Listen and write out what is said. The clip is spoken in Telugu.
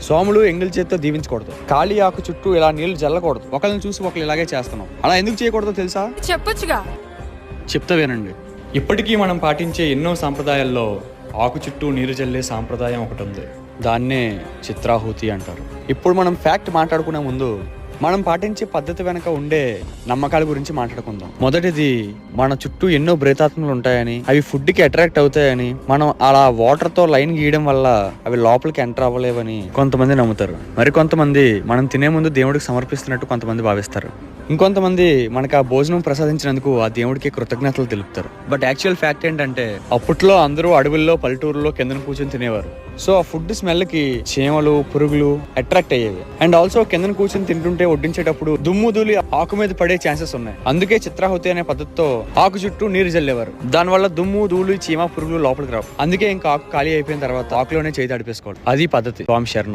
సోములు ఎంగిల్ చేత్తో దీవించకూడదు. ఖాళీ ఆకు చుట్టూ ఇలా నీళ్లు జల్లకూడదు. ఒకళ్ళని చూసి ఒకళ్ళు ఇలాగే చేస్తున్నాం. అలా ఎందుకు చేయకూడదో తెలుసా? చెప్పొచ్చుగా. చెప్తా వినండి. ఇప్పటికీ మనం పాటించే ఎన్నో సాంప్రదాయాల్లో ఆకు చుట్టూ నీరు జల్లే సాంప్రదాయం ఒకటి ఉంది. దాన్నే చిత్రాహుతి అంటారు. ఇప్పుడు మనం ఫ్యాక్ట్ మాట్లాడుకునే ముందు మనం పాటించే పద్ధతి వెనక ఉండే నమ్మకాల గురించి మాట్లాడుకుందాం. మొదటిది, మన చుట్టూ ఎన్నో ప్రేతాత్మలు ఉంటాయని, అవి ఫుడ్ కి అట్రాక్ట్ అవుతాయని, మనం అలా వాటర్ తో లైన్ గీయడం వల్ల అవి లోపలికి ఎంటర్ అవ్వలేవని కొంతమంది నమ్ముతారు. మరి కొంతమంది మనం తినే ముందు దేవుడికి సమర్పిస్తున్నట్టు కొంతమంది భావిస్తారు. ఇంకొంతమంది మనకు ఆ భోజనం ప్రసాదించినందుకు ఆ దేవుడికి కృతజ్ఞతలు తెలుపుతారు. బట్ యాక్చువల్ ఫ్యాక్ట్ ఏంటంటే, అప్పట్లో అందరూ అడవుల్లో పల్లెటూరులో కిందన కూర్చొని తినేవారు. సో ఆ ఫుడ్ స్మెల్ కి చీమలు, పురుగులు అట్రాక్ట్ అయ్యేవి. అండ్ ఆల్సో కిందన కూర్చొని తింటుంటే వడ్డించేటప్పుడు దుమ్ము ధూళి ఆకు మీద పడే ఛాన్సెస్ ఉన్నాయి. అందుకే చిత్రాహుతి అనే పద్ధతితో ఆకు చుట్టూ నీరు జల్లేవారు. దానివల్ల దుమ్ము, ధూళి, చీమ, పురుగులు లోపలికి రావు. అందుకే ఇంకా ఆకు ఖాళీ అయిపోయిన తర్వాత ఆకులోనే చేయి తడిపేసుకోవాలి. అది పద్ధతి. స్వామి శరణం.